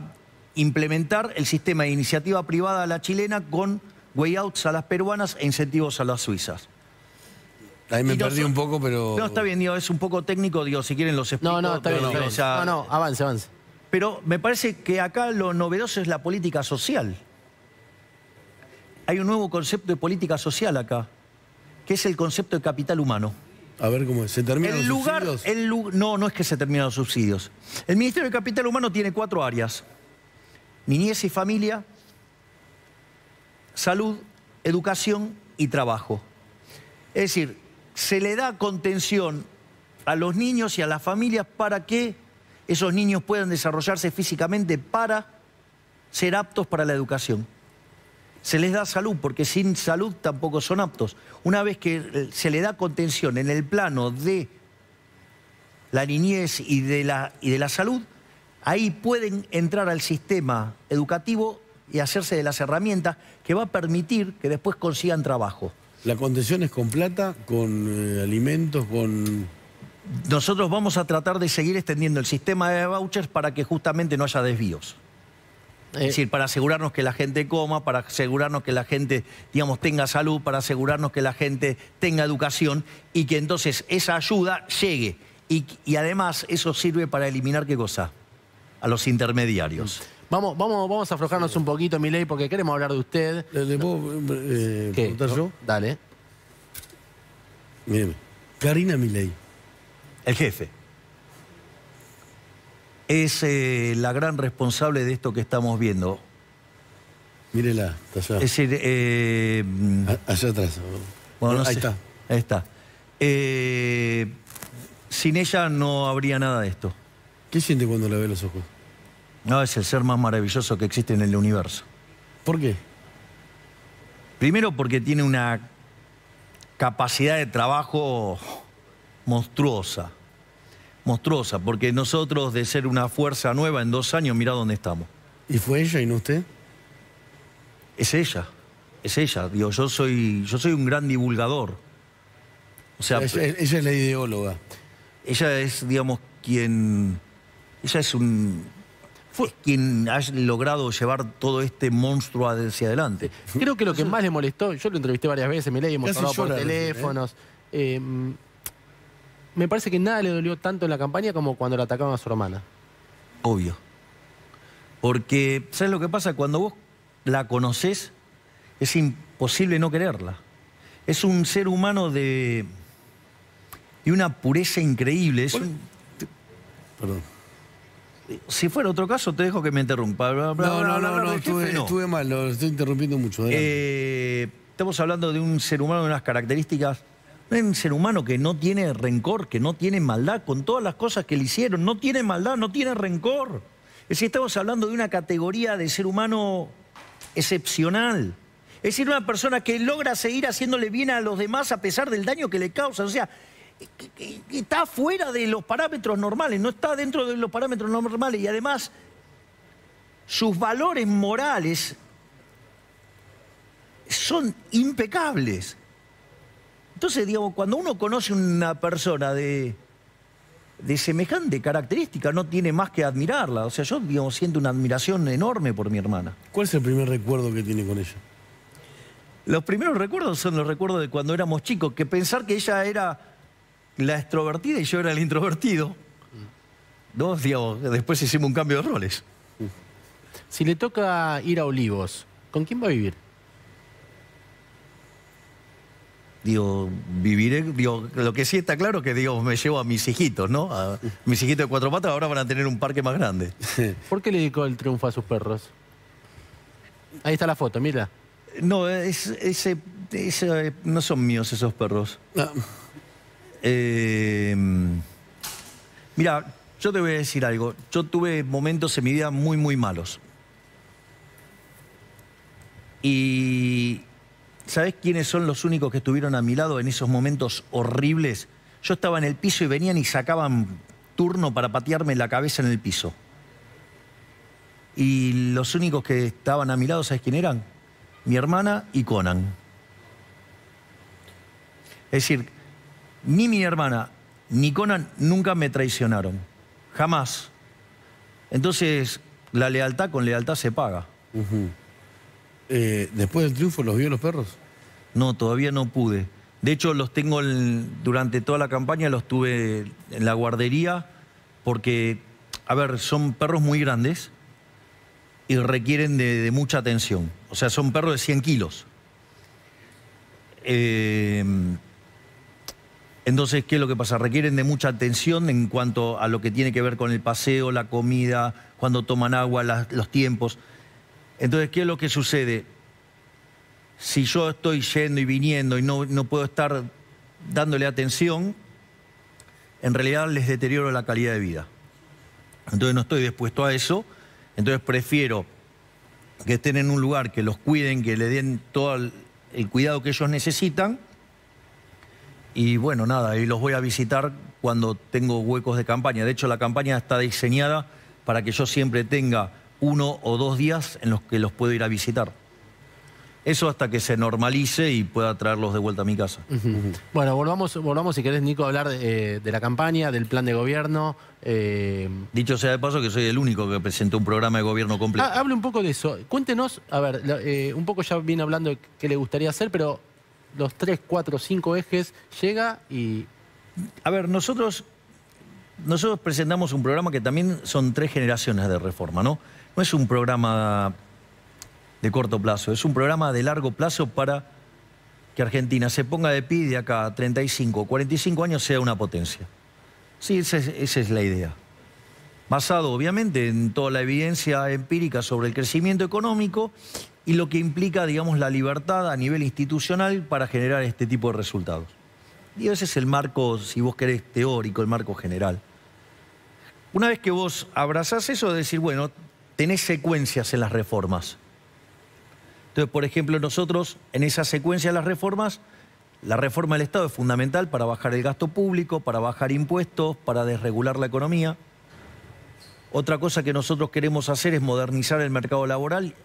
implementar el sistema de iniciativa privada a la chilena con way-outs a las peruanas e incentivos a las suizas. Ahí me Y perdí un poco, pero... No, está bien, digo, es un poco técnico, digo, si quieren los explico. No, está bien. pero, está bien. o sea, No, avance. pero me parece que acá lo novedoso es la política social. Hay un nuevo concepto de política social acá, que es el concepto de capital humano. A ver cómo es. ¿Se terminan los subsidios? No es que se terminan los subsidios. El Ministerio de Capital Humano tiene 4 áreas: niñez y familia, salud, educación y trabajo. Es decir, se le da contención a los niños y a las familias para que esos niños puedan desarrollarse físicamente para ser aptos para la educación. Se les da salud, porque sin salud tampoco son aptos. Una vez que se le da contención en el plano de la niñez y de la salud, ahí pueden entrar al sistema educativo y hacerse de las herramientas que va a permitir que después consigan trabajo. ¿La contención es con plata, con alimentos, con...? Nosotros vamos a tratar de seguir extendiendo el sistema de vouchers para que justamente no haya desvíos. Es decir, para asegurarnos que la gente coma, para asegurarnos que la gente, digamos, tenga salud, para asegurarnos que la gente tenga educación y que entonces esa ayuda llegue. Y además eso sirve para eliminar, ¿qué cosa? A los intermediarios. Vamos a aflojarnos un poquito, Milei, porque queremos hablar de usted. ¿Le puedo preguntar yo? Dale. Míreme. Karina Milei. El jefe. Es la gran responsable de esto que estamos viendo. Mírela, está allá. Es decir, allá atrás. bueno, no ahí sé. está. Ahí está. Sin ella no habría nada de esto. ¿Qué siente cuando la ve a los ojos? No, es el ser más maravilloso que existe en el universo. ¿Por qué? Primero porque tiene una capacidad de trabajo monstruosa. Monstruosa, porque nosotros de ser una fuerza nueva en 2 años, mirá dónde estamos. ¿Y fue ella y no usted? Es ella. Digo, yo soy un gran divulgador. O sea, Ella es la ideóloga. ella es, digamos, quien... Ella es quien ha logrado llevar todo este monstruo hacia adelante. Creo que lo que más le molestó, yo lo entrevisté varias veces, Milei, hemos Casi hablado por llora, teléfonos. Me parece que nada le dolió tanto en la campaña como cuando le atacaban a su hermana. Obvio. Porque, ¿sabes lo que pasa? Cuando vos la conocés, es imposible no quererla. Es un ser humano de una pureza increíble. Perdón. Si fuera otro caso, te dejo que me interrumpa. No, estuve mal, lo estoy interrumpiendo mucho. Estamos hablando de un ser humano de unas características. Un ser humano que no tiene rencor, que no tiene maldad, con todas las cosas que le hicieron. No tiene maldad, no tiene rencor. Es decir, estamos hablando de una categoría de ser humano excepcional. Es decir, una persona que logra seguir haciéndole bien a los demás a pesar del daño que le causa. O sea, está fuera de los parámetros normales, no está dentro de los parámetros normales. Y además, sus valores morales son impecables. Entonces, digamos, cuando uno conoce una persona de semejante característica, no tiene más que admirarla. O sea, yo, digamos, siento una admiración enorme por mi hermana. ¿Cuál es el primer recuerdo que tiene con ella? Los primeros recuerdos son los recuerdos de cuando éramos chicos, que pensar que ella era la extrovertida y yo era el introvertido. ¿No? Digamos, después hicimos un cambio de roles. Si le toca ir a Olivos, ¿con quién va a vivir? Digo, viviré, digo, lo que sí está claro que, digo, me llevo a mis hijitos, ¿no? A mis hijitos de 4 patas ahora van a tener un parque más grande. ¿Por qué le dedicó el triunfo a sus perros? Ahí está la foto, mira. No, no son míos esos perros. No. Mira, yo te voy a decir algo. Yo tuve momentos en mi vida muy, muy malos. Y ¿sabés quiénes son los únicos que estuvieron a mi lado en esos momentos horribles? Yo estaba en el piso y venían y sacaban turno para patearme la cabeza en el piso. Y los únicos que estaban a mi lado, ¿sabes quién eran? Mi hermana y Conan. Es decir, ni mi hermana ni Conan nunca me traicionaron. Jamás. Entonces, la lealtad con lealtad se paga. Después del triunfo, ¿los vio los perros? No, todavía no pude. De hecho, los tengo durante toda la campaña, los tuve en la guardería porque, a ver, son perros muy grandes y requieren de mucha atención. O sea, son perros de 100 kilos. Entonces, ¿qué es lo que pasa? Requieren de mucha atención en cuanto a lo que tiene que ver con el paseo, la comida, cuando toman agua, los tiempos. Entonces, ¿qué es lo que sucede? Si yo estoy yendo y viniendo y no puedo estar dándole atención, en realidad les deterioro la calidad de vida. Entonces no estoy dispuesto a eso, entonces prefiero que estén en un lugar, que los cuiden, que le den todo el cuidado que ellos necesitan. Y bueno, nada, y los voy a visitar cuando tengo huecos de campaña. De hecho, la campaña está diseñada para que yo siempre tenga 1 o 2 días en los que los puedo ir a visitar. Eso hasta que se normalice y pueda traerlos de vuelta a mi casa. Bueno, volvamos si querés, Nico, a hablar de la campaña, del plan de gobierno. Dicho sea de paso que soy el único que presentó un programa de gobierno completo. Hable un poco de eso. Cuéntenos, a ver, un poco ya viene hablando de qué le gustaría hacer, pero los 3, 4, 5 ejes llega y... A ver, nosotros presentamos un programa que también son 3 generaciones de reforma, ¿no? No es un programa de corto plazo, es un programa de largo plazo para que Argentina se ponga de pie y de acá a 35, 45 años sea una potencia. Sí, esa es la idea. Basado, obviamente, en toda la evidencia empírica sobre el crecimiento económico y lo que implica, digamos, la libertad a nivel institucional para generar este tipo de resultados. Y ese es el marco, si vos querés, teórico, el marco general. Una vez que vos abrazás eso, de decir, bueno, tenés secuencias en las reformas. Entonces, por ejemplo, nosotros, en esa secuencia de las reformas, la reforma del Estado es fundamental para bajar el gasto público, para bajar impuestos, para desregular la economía. Otra cosa que nosotros queremos hacer es modernizar el mercado laboral,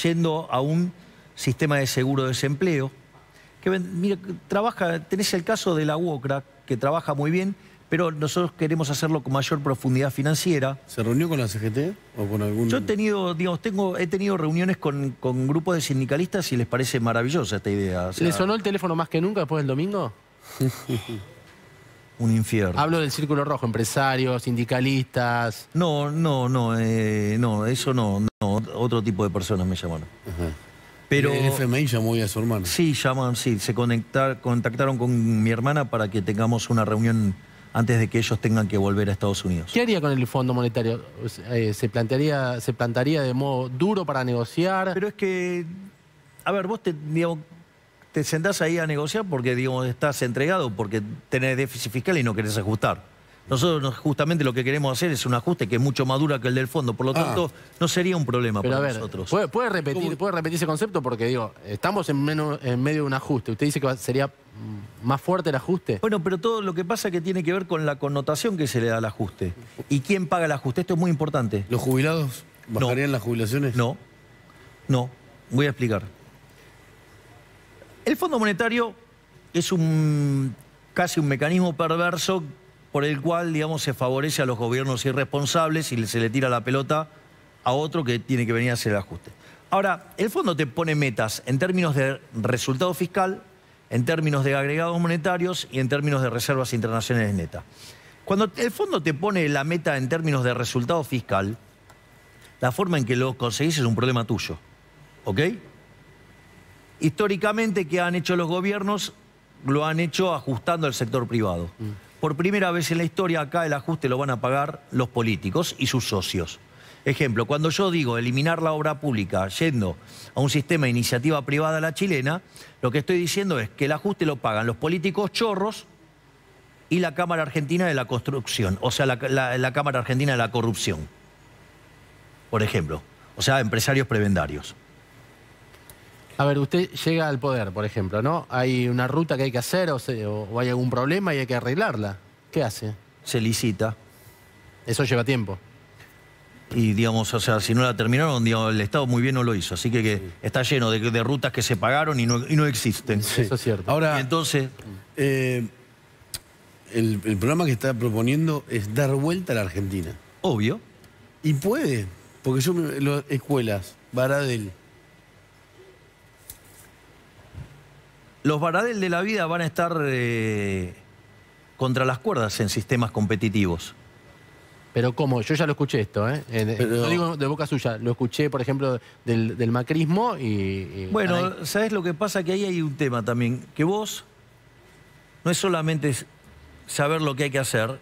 yendo a un sistema de seguro de desempleo. Que, mira, tenés el caso de la UOCRA, que trabaja muy bien, pero nosotros queremos hacerlo con mayor profundidad financiera. ¿Se reunió con la CGT o con algún...? Yo he tenido, digamos, he tenido reuniones con grupos de sindicalistas y les parece maravillosa esta idea. O sea, ¿le sonó el teléfono más que nunca después del domingo? Un infierno. Hablo del Círculo Rojo, empresarios, sindicalistas. No, eso no, otro tipo de personas me llamaron. Pero el FMI llamó hoy a su hermano. Sí, se contactaron con mi hermana para que tengamos una reunión antes de que ellos tengan que volver a Estados Unidos. ¿Qué haría con el Fondo Monetario? ¿Se plantaría de modo duro para negociar? Pero es que, a ver, vos te sentás ahí a negociar porque, digamos, estás entregado, porque tenés déficit fiscal y no querés ajustar. Nosotros justamente lo que queremos hacer es un ajuste que es mucho más duro que el del fondo, por lo tanto no sería un problema para nosotros. ¿Puede repetir ese concepto? Porque digo, estamos en medio de un ajuste. ¿Usted dice que sería más fuerte el ajuste? Bueno, pero todo lo que pasa que tiene que ver con la connotación que se le da al ajuste. ¿Y quién paga el ajuste? Esto es muy importante. ¿Los jubilados bajarían las jubilaciones? No, voy a explicar. El Fondo Monetario es casi un mecanismo perverso por el cual, digamos, se favorece a los gobiernos irresponsables y se le tira la pelota a otro que tiene que venir a hacer el ajuste. Ahora, el fondo te pone metas en términos de resultado fiscal, en términos de agregados monetarios y en términos de reservas internacionales netas. Cuando el fondo te pone la meta en términos de resultado fiscal, la forma en que lo conseguís es un problema tuyo, ¿ok? Históricamente, ¿qué han hecho los gobiernos? Lo han hecho ajustando al sector privado. Por primera vez en la historia, acá el ajuste lo van a pagar los políticos y sus socios. Ejemplo, cuando yo digo eliminar la obra pública yendo a un sistema de iniciativa privada a la chilena, lo que estoy diciendo es que el ajuste lo pagan los políticos chorros y la Cámara Argentina de la Construcción, o sea, la Cámara Argentina de la Corrupción, por ejemplo. O sea, empresarios prebendarios. A ver, usted llega al poder, por ejemplo, ¿no? Hay una ruta que hay que hacer o hay algún problema y hay que arreglarla. ¿Qué hace? Se licita. Eso lleva tiempo. Y, digamos, o sea, si no la terminaron, digamos, el Estado muy bien no lo hizo. Así que está lleno de rutas que se pagaron y no existen. Sí. Eso es cierto. Ahora, Y entonces, el programa que está proponiendo es dar vuelta a la Argentina. obvio, Y puede, porque escuelas, Baradel. los Baradel de la vida van a estar contra las cuerdas en sistemas competitivos. Pero ¿cómo? Yo ya lo escuché esto, ¿eh? No digo de boca suya, lo escuché, por ejemplo, del macrismo y Bueno, ahí. ¿sabes lo que pasa? Que ahí hay un tema también, que vos no es solamente saber lo que hay que hacer,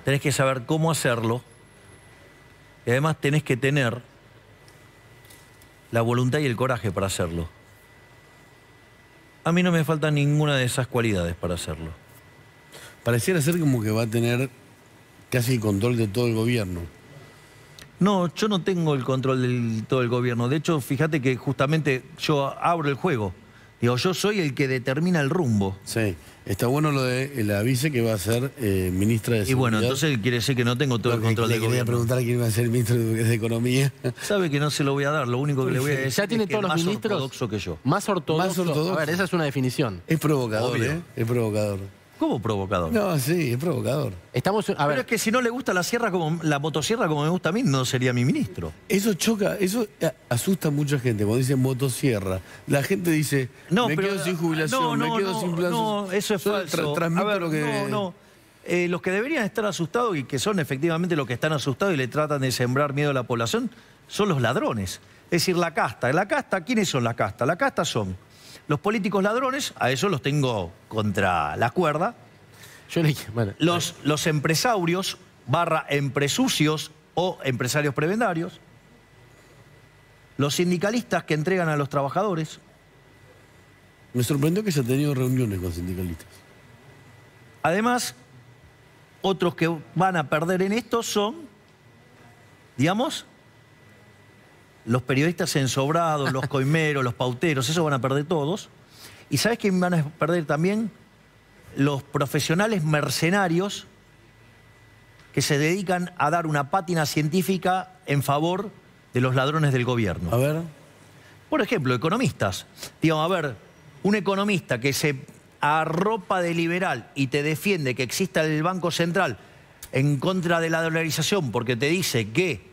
tenés que saber cómo hacerlo, y además tenés que tener la voluntad y el coraje para hacerlo. A mí no me falta ninguna de esas cualidades para hacerlo. Pareciera ser como que va a tener casi el control de todo el gobierno. No, yo no tengo el control de todo el gobierno. De hecho, fíjate que justamente yo abro el juego. Digo, yo soy el que determina el rumbo. Sí, está bueno lo de la vice que va a ser ministra de Seguridad. Y bueno, entonces quiere decir que no tengo todo el control le del quería gobierno. preguntar quién va a ser el ministro de Economía. Sabe que no se lo voy a dar. Lo único que le voy a decir Ya tiene es que todos es los más ministros ortodoxo que yo. Más ortodoxo. Más ortodoxo. A ver, esa es una definición. Es provocador, Obvio. ¿eh? Es provocador. ¿Cómo provocador? No, sí, es provocador. Estamos, a Pero ver, es que si no le gusta la motosierra como me gusta a mí, no sería mi ministro. Eso choca, eso asusta a mucha gente. Cuando dicen motosierra, la gente dice, me quedo sin jubilación, me quedo sin plazos. No, eso es Yo falso. transmito A ver, lo que... No. Los que deberían estar asustados y que son efectivamente los que están asustados y le tratan de sembrar miedo a la población son los ladrones. Es decir, la casta. La casta, ¿quiénes son la casta? La casta son los políticos ladrones, a eso los tengo contra la cuerda. bueno, Los empresarios / empresucios o empresarios prebendarios. Los sindicalistas que entregan a los trabajadores. Me sorprendió que se ha tenido reuniones con sindicalistas. Además, otros que van a perder en esto son, digamos, los periodistas ensobrados, los coimeros, los pauteros, eso van a perder todos. ¿Y sabes quién van a perder también? Los profesionales mercenarios que se dedican a dar una pátina científica en favor de los ladrones del gobierno. A ver. Por ejemplo, economistas. Digamos, a ver, un economista que se arropa de liberal y te defiende que exista el Banco Central en contra de la dolarización porque te dice que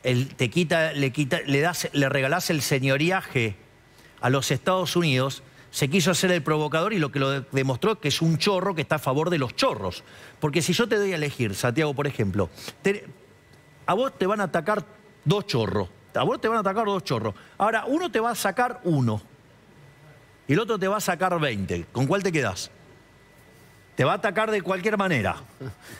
le regalás el señoriaje a los Estados Unidos, se quiso hacer el provocador y lo que lo demostró es que es un chorro que está a favor de los chorros. Porque si yo te doy a elegir, Santiago, por ejemplo, a vos te van a atacar 2 chorros. A vos te van a atacar 2 chorros. Ahora, uno te va a sacar 1 y el otro te va a sacar 20. ¿Con cuál te quedás? Te va a atacar de cualquier manera.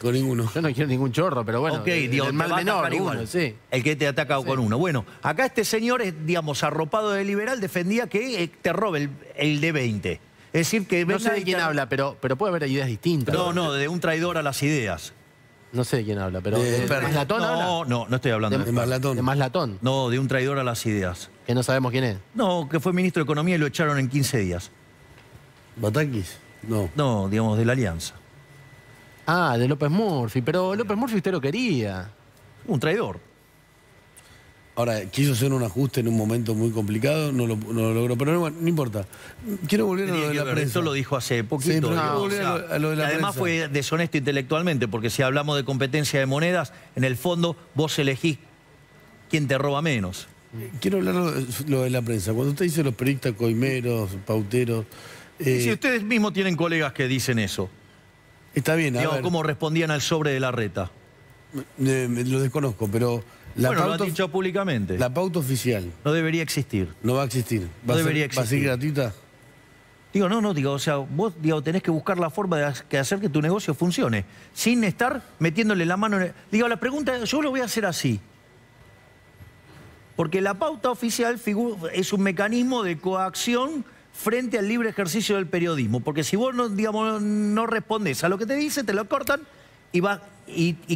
Con ninguno. yo no quiero ningún chorro, pero bueno, Ok, digo, el te mal va a menor, atacar igual. uno, sí. El que te ataca con uno. Bueno, acá este señor, digamos, arropado de liberal, defendía que te robe el de 20. Es decir, que... No sé venga de y quién te- habla, pero puede haber ideas distintas. No, de un traidor a las ideas. No sé de quién habla, pero De Perry. ¿Maslatón habla? No estoy hablando De Maslatón. De Maslatón, No, de un traidor a las ideas. que no sabemos quién es. No, que fue ministro de Economía y lo echaron en 15 días. ¿Batakis? No. No, digamos, de la Alianza. Ah, de López Murphy, pero López Murphy usted lo quería. Un traidor. Ahora, quiso hacer un ajuste en un momento muy complicado, no lo logró, pero bueno, no importa. Quiero volver a lo de la prensa. Esto lo dijo hace poquito. Sí, pero digo, quiero volver a lo de la además prensa. fue deshonesto intelectualmente, porque si hablamos de competencia de monedas, en el fondo vos elegís quién te roba menos. Quiero hablar lo de la prensa. Cuando usted dice los periodistas coimeros, pauteros, Si ustedes mismos tienen colegas que dicen eso, está bien, a digamos, ver, cómo respondían al sobre de la reta. lo desconozco, pero Bueno, lo han dicho públicamente. la pauta oficial No debería existir. no va a existir. No debería ¿Va a ser existir. gratuita? Digo, o sea, vos tenés que buscar la forma de hacer que tu negocio funcione, sin estar metiéndole la mano en el... Digo, la pregunta, yo lo voy a hacer así. Porque la pauta oficial es un mecanismo de coacción frente al libre ejercicio del periodismo. Porque si vos no respondés a lo que te dice, te lo cortan y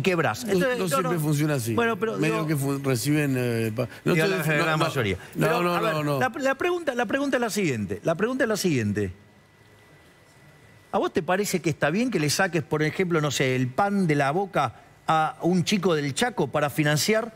quebrás. Entonces, No siempre funciona así. Bueno, pero medio que reciben... digo, la gran mayoría. Pero, a ver, no. La pregunta es la siguiente. La pregunta es la siguiente. ¿A vos te parece que está bien que le saques, por ejemplo, no sé, el pan de la boca a un chico del Chaco para financiar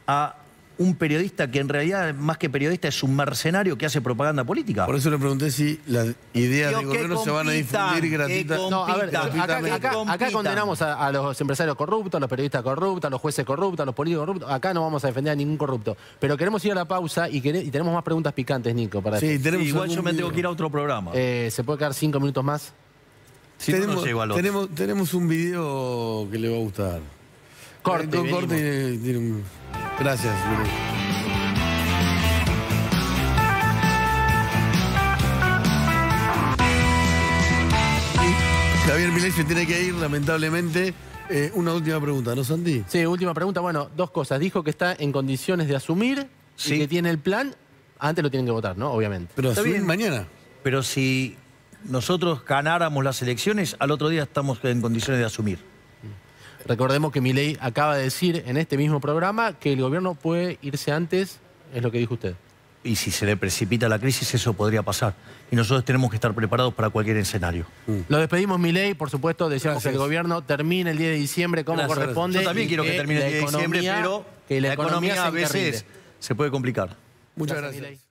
a un periodista que en realidad, más que periodista, es un mercenario que hace propaganda política. Por eso le pregunté si las ideas Digo, del que gobierno se van a difundir compitan, gratuitamente. No, a ver, compitan. acá condenamos a los empresarios corruptos, a los periodistas corruptos, a los jueces corruptos, a los políticos corruptos. Acá no vamos a defender a ningún corrupto. Pero queremos ir a la pausa y tenemos más preguntas picantes, Nico. Para Sí, tenemos Igual algún yo me tengo video. que ir a otro programa. ¿Se puede quedar 5 minutos más? Si no, no llego al otro. Tenemos un video que le va a gustar. Corte, Corte y tiene un... Gracias, Milei. Javier Milei se tiene que ir, lamentablemente. Una última pregunta, ¿no, Santi? Sí, última pregunta. Bueno, dos cosas. Dijo que está en condiciones de asumir Sí. y que tiene el plan. Antes lo tienen que votar, ¿no? Obviamente. Pero Está asumir bien. mañana. Pero si nosotros ganáramos las elecciones, al otro día estamos en condiciones de asumir. Recordemos que Milei acaba de decir en este mismo programa que el gobierno puede irse antes, es lo que dijo usted. Y si se le precipita la crisis, eso podría pasar. Y nosotros tenemos que estar preparados para cualquier escenario. Lo despedimos, Milei, por supuesto, deseamos Gracias. que el gobierno termine el 10 de diciembre como Gracias. corresponde. Yo también y quiero que termine el la 10 de diciembre, economía- pero que la economía a se veces encarrile. se puede complicar. Muchas Gracias, gracias. Milei.